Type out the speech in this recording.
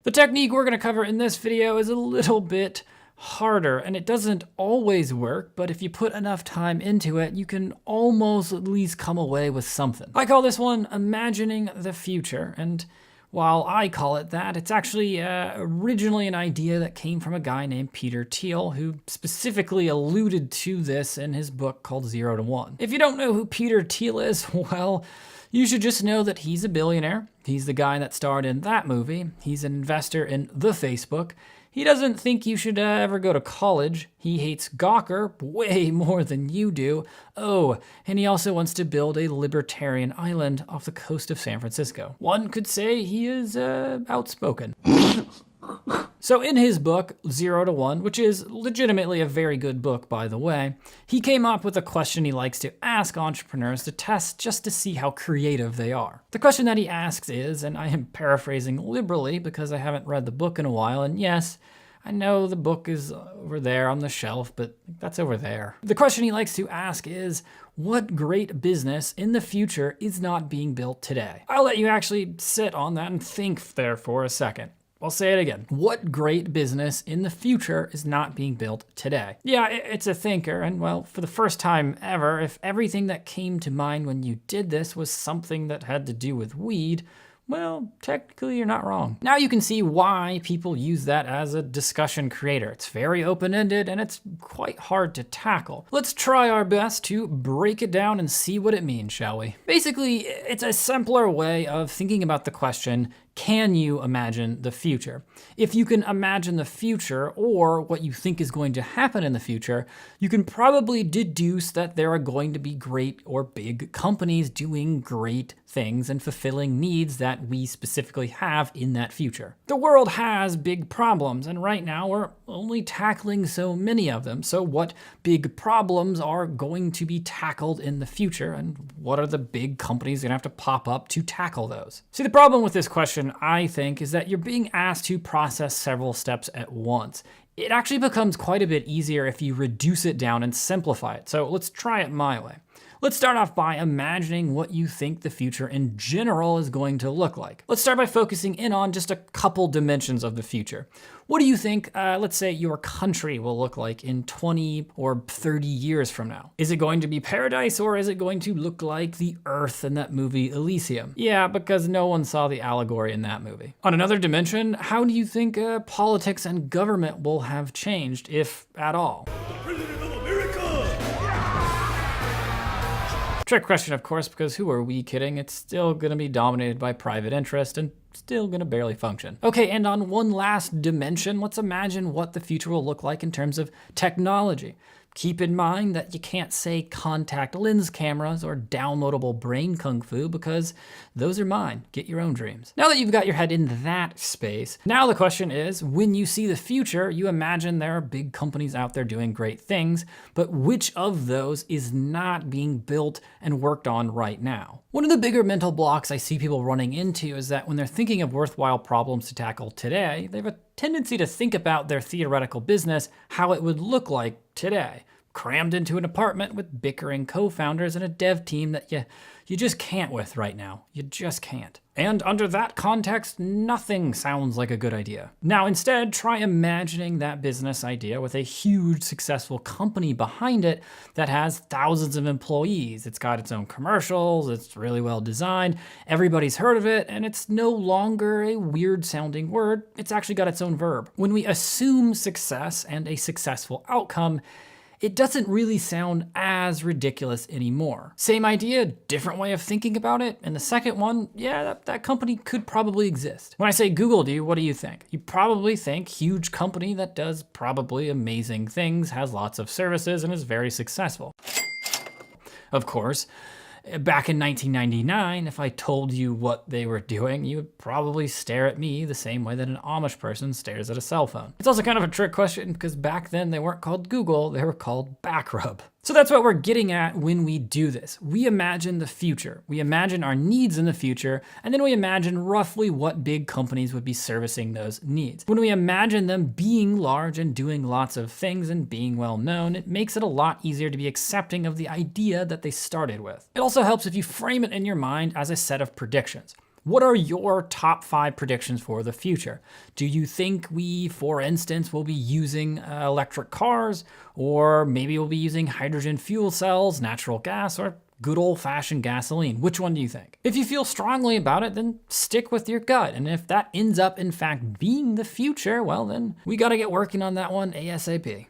The technique we're going to cover in this video is a little bit harder, and it doesn't always work, but if you put enough time into it, you can almost at least come away with something. I call this one imagining the future, and while I call it that, it's actually originally an idea that came from a guy named Peter Thiel, who specifically alluded to this in his book called 0 to 1. If you don't know who Peter Thiel is, well, you should just know that he's a billionaire. He's the guy that starred in that movie. He's an investor in the Facebook. He doesn't think you should ever go to college. He hates Gawker way more than you do. Oh, and he also wants to build a libertarian island off the coast of San Francisco. One could say he is outspoken. So in his book, 0 to 1, which is legitimately a very good book, by the way, he came up with a question he likes to ask entrepreneurs to test just to see how creative they are. The question that he asks is, and I am paraphrasing liberally because I haven't read the book in a while, and yes, I know the book is over there on the shelf, but that's over there. The question he likes to ask is, what great business in the future is not being built today? I'll let you actually sit on that and think there for a second. I'll say it again. What great business in the future is not being built today? Yeah, it's a thinker, and well, for the first time ever, if everything that came to mind when you did this was something that had to do with weed, well, technically you're not wrong. Now you can see why people use that as a discussion creator. It's very open-ended and it's quite hard to tackle. Let's try our best to break it down and see what it means, shall we? Basically, it's a simpler way of thinking about the question, can you imagine the future? If you can imagine the future or what you think is going to happen in the future, you can probably deduce that there are going to be great or big companies doing great things and fulfilling needs that we specifically have in that future. The world has big problems, and right now we're only tackling so many of them. So what big problems are going to be tackled in the future, and what are the big companies gonna have to pop up to tackle those? See, the problem with this question, I think, is that you're being asked to process several steps at once. It actually becomes quite a bit easier if you reduce it down and simplify it. So let's try it my way. Let's start off by imagining what you think the future in general is going to look like. Let's start by focusing in on just a couple dimensions of the future. What do you think, let's say, your country will look like in 20 or 30 years from now? Is it going to be paradise, or is it going to look like the Earth in that movie Elysium? Yeah, because no one saw the allegory in that movie. On another dimension, how do you think politics and government will have changed, if at all? Trick question, of course, because who are we kidding? It's still gonna be dominated by private interest and still gonna barely function. Okay, and on one last dimension, let's imagine what the future will look like in terms of technology. Keep in mind that you can't say contact lens cameras or downloadable brain kung fu because those are mine. Get your own dreams. Now that you've got your head in that space, now the question is, when you see the future, you imagine there are big companies out there doing great things, but which of those is not being built and worked on right now? One of the bigger mental blocks I see people running into is that when they're thinking of worthwhile problems to tackle today, they have a tendency to think about their theoretical business, how it would look like today, crammed into an apartment with bickering co-founders and a dev team that you just can't with right now. You just can't. And under that context, nothing sounds like a good idea. Now instead, try imagining that business idea with a huge successful company behind it that has thousands of employees. It's got its own commercials, it's really well designed, everybody's heard of it, and it's no longer a weird sounding word, it's actually got its own verb. When we assume success and a successful outcome, it doesn't really sound as ridiculous anymore. Same idea, different way of thinking about it. And the second one, yeah, that company could probably exist. When I say Google to you, what do you think? You probably think huge company that does probably amazing things, has lots of services, and is very successful. Of course, back in 1999, if I told you what they were doing, you would probably stare at me the same way that an Amish person stares at a cell phone. It's also kind of a trick question because back then they weren't called Google, they were called Backrub. So that's what we're getting at when we do this. We imagine the future. We imagine our needs in the future, and then we imagine roughly what big companies would be servicing those needs. When we imagine them being large and doing lots of things and being well known, it makes it a lot easier to be accepting of the idea that they started with. It also helps if you frame it in your mind as a set of predictions. What are your top 5 predictions for the future? Do you think we, for instance, will be using electric cars, or maybe we'll be using hydrogen fuel cells, natural gas, or good old-fashioned gasoline? Which one do you think? If you feel strongly about it, then stick with your gut. And if that ends up, in fact, being the future, well, then we got to get working on that one ASAP.